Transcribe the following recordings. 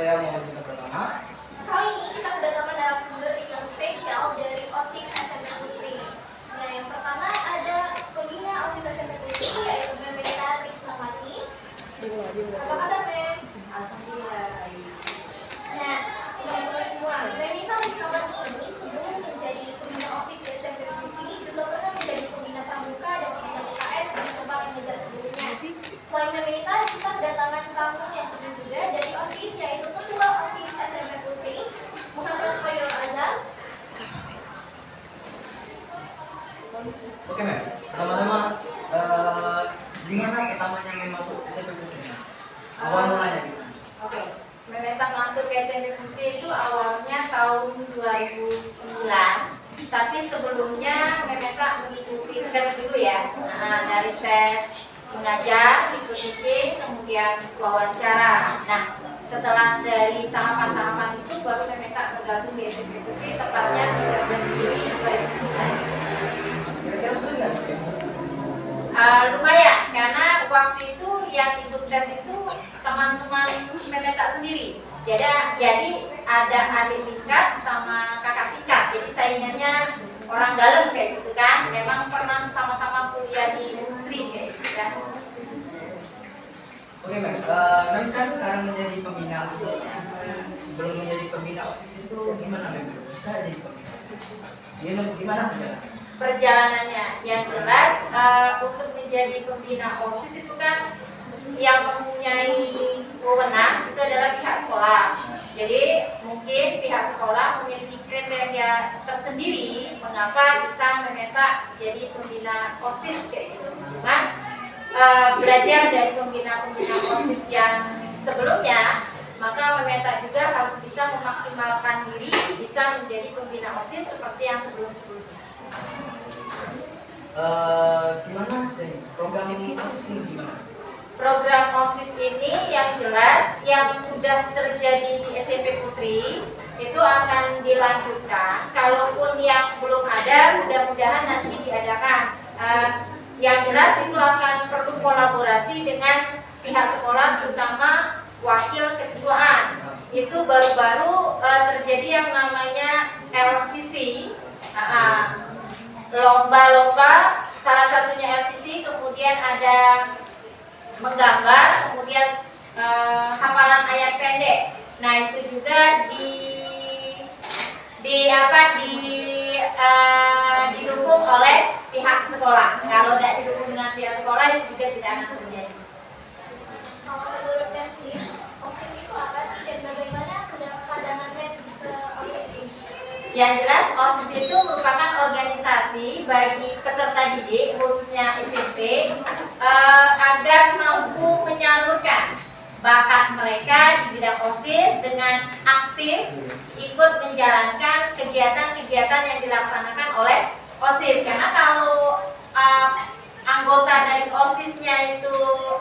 saya mau kita pertama. Kali ini kita kedatangan narasumber yang spesial dari OSIS SMP Pusri. Nah, yang pertama ada pembina OSIS SMP Pusri yaitu Memeta Rismawati. Apa kabar, Mem? Alhamdulillah. Nah, teman-teman semua, Memeta Rismawati ini sebelum menjadi pembina OSIS di SMP Pusri juga pernah menjadi pembina pramuka dan pembina UKS di tempat pengajar sebelumnya. Selain Memeta, kita kedatangan tamu yang penting juga dari OSIS yaitu Ketua OSIS SMP Pusri, Muhammad Khairul Azam. Oke, Mem. Pertama-tama, gimana pertamanya Mem masuk SMP Pusri? Awal mulanya gimana? Oke, Memeta masuk ke SMP Pusri itu awalnya tahun 2009. Tapi sebelumnya Memeta mengikuti tes dulu ya. Nah, dari tes mengajar, ikut uji, kemudian wawancara. Nah, setelah dari tahapan-tahapan itu baru Memeta bergabung di SMP Pusri tepatnya 13 Juli 2009. Kira-kira sudah nggak? Lumayan, karena waktu itu yang ikut tes itu teman-teman Memeta sendiri. Jadi ada adik tingkat sama kakak tingkat. Jadi saingannya orang dalam kayak gitu kan. Memang pernah sama-sama kuliah di Pusri kayak gitu kan. Oke, Mem. Mem kan sekarang menjadi pembina OSIS. Sebelum menjadi pembina OSIS itu gimana, Mem? Bisa jadi pembina OSIS? Gimana perjalanan? Perjalanannya yang jelas untuk menjadi pembina OSIS itu kan yang mempunyai wewenang itu adalah pihak sekolah. Jadi mungkin pihak sekolah memiliki kriteria tersendiri mengapa bisa Memeta jadi pembina OSIS kayak gitu. Cuman belajar dari pembina-pembina OSIS yang sebelumnya, maka Memeta juga harus bisa memaksimalkan diri bisa menjadi pembina OSIS seperti yang sebelum-sebelumnya. Gimana sih program OSIS ini gimana? Program OSIS ini yang jelas yang sudah terjadi di SMP Pusri itu akan dilanjutkan. Kalaupun yang belum ada, mudah-mudahan nanti diadakan. Yang jelas itu akan perlu kolaborasi dengan pihak sekolah, terutama wakil kesiswaan. Itu baru-baru terjadi yang namanya LCC. Lomba-lomba, salah satunya LCC, kemudian ada menggambar, kemudian hafalan ayat pendek. Nah, itu juga didukung oleh pihak sekolah. Kalau tidak didukung dengan pihak sekolah itu juga tidak akan terjadi. Kalau menurut Mem sendiri, OSIS itu apa sih dan bagaimana pandangan Mem ke OSIS ini? Yang jelas OSIS itu merupakan organisasi bagi peserta didik khususnya SMP agar mampu menyalurkan bakat mereka di bidang OSIS dengan aktif ikut menjalankan kegiatan-kegiatan yang dilaksanakan oleh OSIS. Karena kalau anggota dari OSISnya itu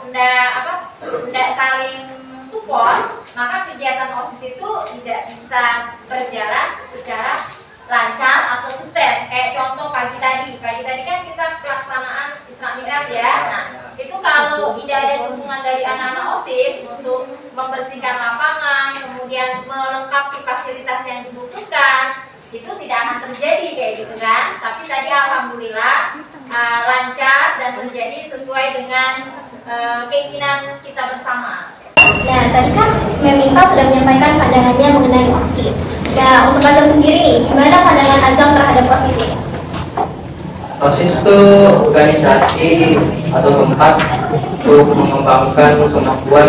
tidak saling support, maka kegiatan OSIS itu tidak bisa berjalan secara lancar atau sukses. Kayak contoh pagi tadi kan kita pelaksanaan Isra Mi'raj ya. Nah, itu kalau tidak ada dukungan dari anak-anak OSIS untuk membersihkan lapangan, kemudian melengkapi fasilitas yang dibutuhkan, itu tidak akan terjadi kayak gitu kan. Tapi tadi alhamdulillah lancar dan terjadi sesuai dengan keinginan kita bersama. Nah, tadi kan Memeta sudah menyampaikan pandangannya mengenai OSIS. Nah, untuk Azam sendiri nih, gimana pandangan Azam terhadap OSIS ini? OSIS itu organisasi atau tempat untuk mengembangkan kemampuan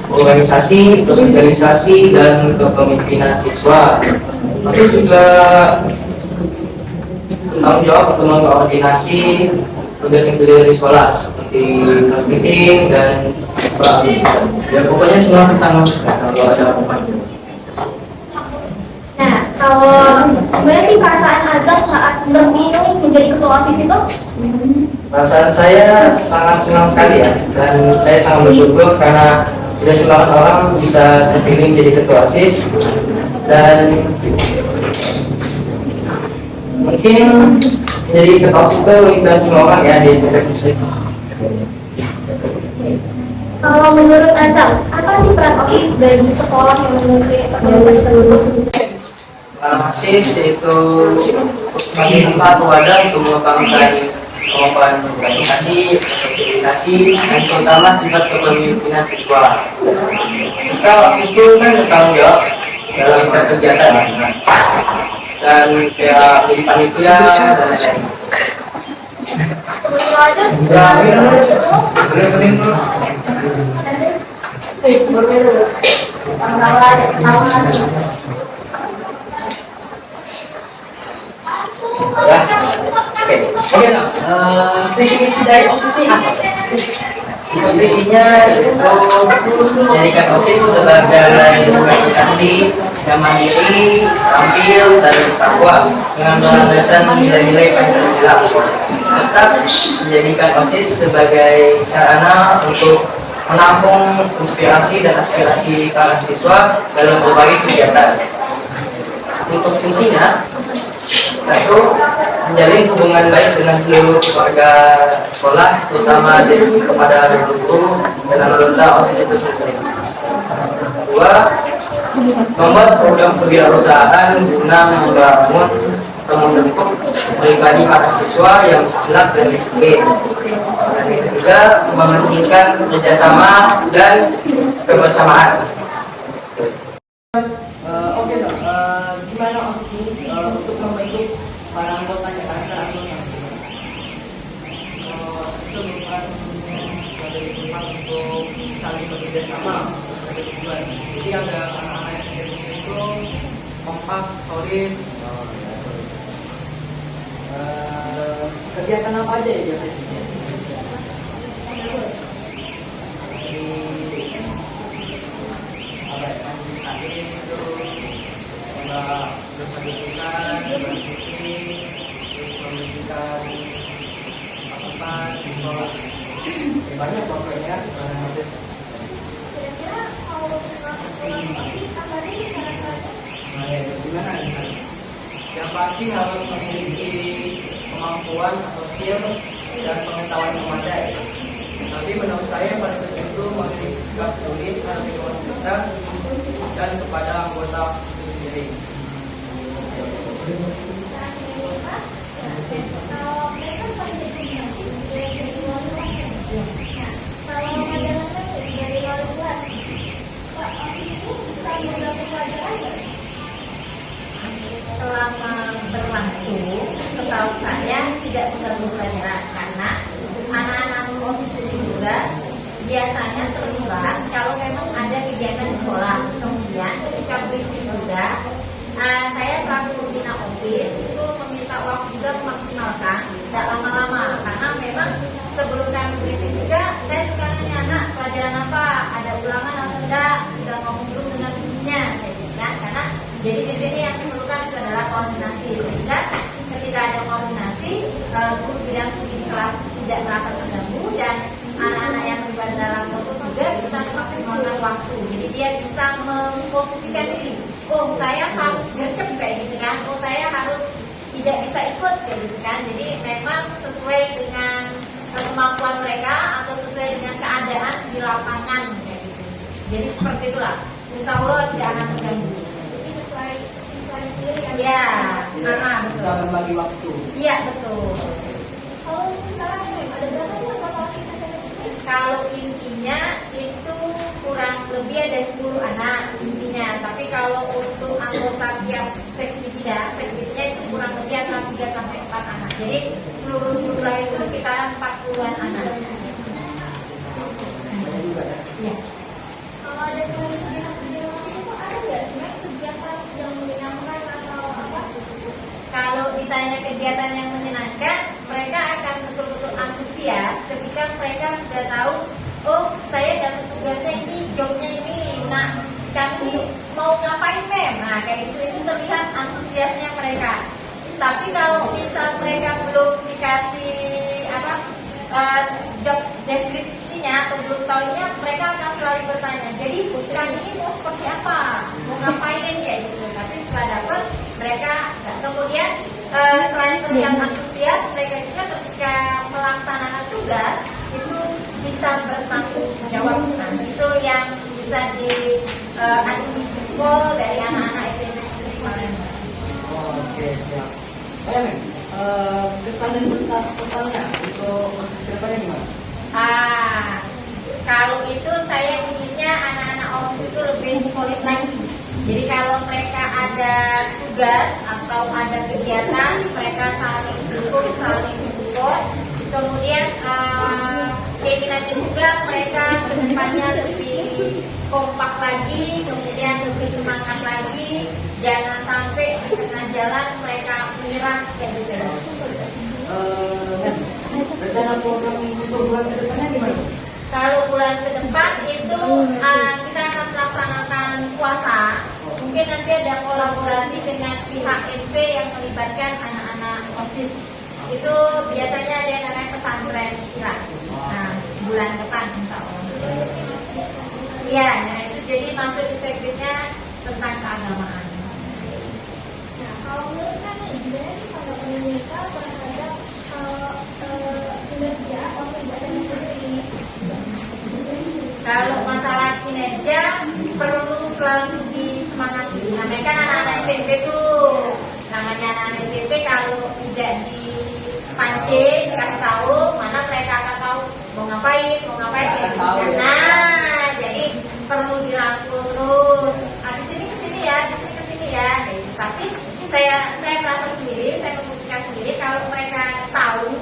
organisasi, sosialisasi, dan kepemimpinan siswa. Itu juga tanggung jawab untuk mengkoordinasi kegiatan-kegiatan di sekolah seperti kelas meeting dan ya pokoknya semua tentang OSIS kalau ada apa-apa. Nah, kalau gimana sih perasaan Azam saat terpilih menjadi ketua OSIS itu? Perasaan saya sangat senang sekali ya, dan saya sangat bersyukur karena sudah semangat orang bisa terpilih menjadi ketua OSIS, dan mungkin jadi ketua OSIS itu impian semua orang ya di SMP Pusri. Kalau Kalau menurut Azam, apa sih peran OSIS bagi sekolah yang memiliki organisasi tersebut? OSIS itu sebagai tempat wadah untuk mengembangkan kemampuan organisasi, sosialisasi, dan terutama sifat kepemimpinan siswa. Serta OSIS itu kan bertanggung jawab dalam setiap kegiatan dan kayak menjadi panitia dan lain-lain. Sebelum lanjut, Ya, Oke, visi misi dari OSIS ini apa? visinya itu menjadikan OSIS sebagai organisasi yang mandiri, tampil, dan bertakwa dengan melandasan nilai-nilai Pancasila, serta menjadikan OSIS sebagai sarana untuk menampung inspirasi dan aspirasi para siswa dalam berbagai kegiatan. Untuk fungsinya, satu, menjalin hubungan baik dengan seluruh keluarga sekolah, terutama kepada guru dan anggota OSIS itu sendiri. Dua, membuat program kewirausahaan guna membangun atau membentuk pribadi para siswa yang akhlak dan disiplin. Dan yang ketiga, menumbuhkan kerjasama dan kebersamaan. Oke dong, gimana OSIS ini untuk membentuk para anggotanya, karakter anggota? Itu merupakan sebagai tempat untuk saling bekerja sama, saling tujuan. Jadi ada anak-anak yang itu kompak, solid. Kegiatan apa aja ya biasanya? Bersama-sama, membersihkan apa di sekolah. Banyak pokoknya. kira-kira kalau OSIS apa nih syarat-syaratnya? Nah, ya, gimana? Yang pasti harus memiliki kemampuan atau skill dan pengetahuan memadai. Tapi menurut saya pada titik itu memiliki sikap peduli terhadap lingkungan kita dan kepada anggota OSIS itu sendiri. Kalau mereka saling berkomunikasi, dari luar kelas. Kalau majalahnya dari luar kelas, Pak OSIS itu bisa mengambil pelajaran nggak? Selama berlangsung, setahu saya tidak mengganggu pelajaran karena anak-anak OSIS itu juga biasanya terlibat kalau memang ada kegiatan di sekolah. Kemudian ketika briefing juga, saya selaku pembina OSIS itu meminta waktu juga memaksimalkan, tidak lama-lama karena memang sebelum kami briefing juga saya suka nanya anak pelajaran apa, ada ulangan atau tidak, sudah ngomong dulu dengan gurunya, kan? Karena jadi di sini yang diperlukan itu adalah koordinasi, sehingga ketika ada koordinasi, guru bidang studi di kelas tidak merasa terganggu dan anak-anak yang terlibat dalam kelompok juga bisa memaksimalkan waktu. Jadi dia bisa memposisikan diri. Oh, saya harus gercep kayak gitu kan. Oh, saya harus tidak bisa ikut kayak gitu kan. Jadi memang sesuai dengan kemampuan mereka atau sesuai dengan keadaan di lapangan kayak gitu. Jadi seperti itulah. Insya Allah tidak akan terganggu. Jadi sesuai sendiri ya. Iya, Bisa betul. berbagi waktu. Iya, betul. Kalau misalnya ada berapa sih anggota OSIS SMP? Kalau intinya itu kurang lebih ada 10 anak intinya. Tapi kalau untuk anggota tiap seksi seksinya itu kurang lebih antara 3 sampai 4 anak. Jadi seluruh jumlah itu sekitar 40-an anak. Ya. Kalau ada kegiatan itu ada nggak sebenarnya kegiatan yang menyenangkan atau apa? Kalau ditanya kegiatan yang menyenangkan, mereka akan betul-betul antusias ketika mereka sudah tahu, oh saya dapat tugasnya ini, jobnya ini, nah kami mau ngapain mem? Nah kayak gitu itu terlihat antusiasnya mereka. Tapi kalau misal mereka belum dikasih job deskripsinya atau belum tahunya, mereka akan selalu bertanya. Jadi kami ini mau seperti apa, mau ngapain kayak gitu. Tapi setelah dapat mereka kemudian selain terlihat antusias, mereka juga ketika melaksanakan tugas itu bisa bertanggung jawab. Nah, solid lagi. Jadi kalau mereka ada tugas atau ada kegiatan, mereka saling dukung, saling support. Kemudian keinginannya juga mereka kedepannya lebih kompak lagi, kemudian lebih semangat lagi. Jangan sampai di tengah jalan mereka menyerah kayak gitu. Rencana program untuk bulan ke depannya gimana? Kalau bulan ke depan itu kita akan melaksanakan puasa. Mungkin nanti ada kolaborasi dengan pihak MP yang melibatkan anak-anak OSIS. Itu biasanya ada yang namanya pesantren Irak. Nah, bulan depan insya Allah. Iya, nah itu jadi masuk di segmennya tentang keagamaan. Nah, kalau menurut kalian gimana sih tanggapan mereka terhadap kinerja atau kegiatan yang seperti ini? Kalau masalah kinerja perlu selalu disemangati. Nah, mereka kan anak-anak SMP tuh, namanya anak-anak SMP kalau tidak dipancing, dikasih tahu, mana mereka akan tahu mau ngapain kayak gitu. Nah, jadi perlu dirangkul terus. Habis ini kesini ya, kesini ya. Gitu. Tapi saya merasa sendiri, saya membuktikan sendiri kalau mereka tahu,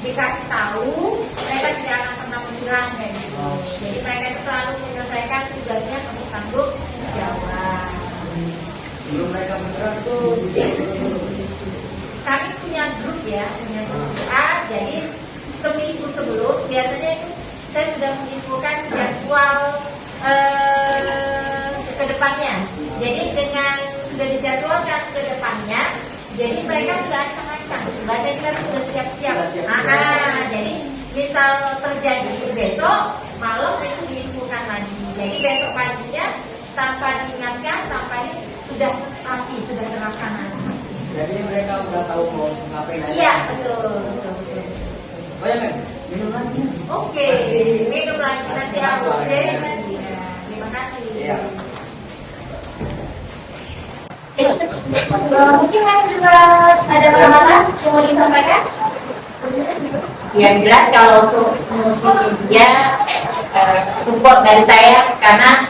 dikasih tahu, mereka tidak akan pernah menghilang kayak gitu. Jadi mereka itu selalu menyelesaikan tugasnya untuk tanggung jawab. Belum mereka bergerak tuh. Kami punya grup ya, punya grup WA. Jadi seminggu sebelum biasanya itu saya sudah menginfokan jadwal ke depannya. Jadi dengan sudah dijadwalkan ke depannya, jadi mereka sudah ancang-ancang, bahasa kita sudah siap-siap. Jadi misal terjadi besok malam itu diinfokan lagi. Jadi besok paginya tanpa diingatkan, tanpa ini sudah rapi, sudah terlaksana. Jadi mereka udah tahu mau ngapain aja. Iya, betul. Banyak kan? Minum lagi. Oke, minum lagi nanti aku. Terima kasih. Iya. Mungkin kalian juga ada pengamatan yang mau disampaikan? Yang jelas kalau untuk media support dari saya karena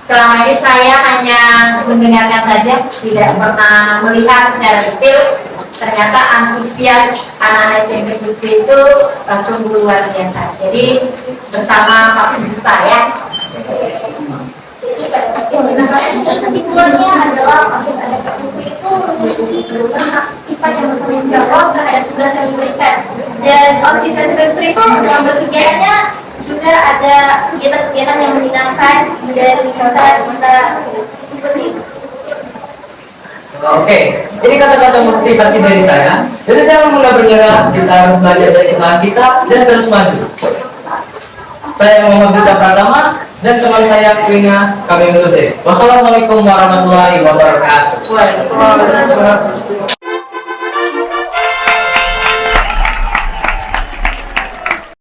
selama ini saya hanya mendengarkan saja, tidak pernah melihat secara detail. Ternyata antusias anak-anak SMP itu sungguh luar biasa. Jadi bersama Pak Ibu saya. Kesimpulannya adalah proses adaptasi itu memiliki sifat yang bertanggung jawab terhadap tugas yang diberikan. Dan OSIS SMP itu dalam berkegiatannya juga ada kegiatan-kegiatan yang menyenangkan dan bisa kita ikuti. Oke, ini kata-kata motivasi dari saya. Jadi jangan mudah menyerah, kita harus belajar dari kesalahan kita dan terus maju. Saya Muhammad Bita Pratama dan teman saya Wina kami menutup. Wassalamualaikum warahmatullahi wabarakatuh. Waalaikumsalam.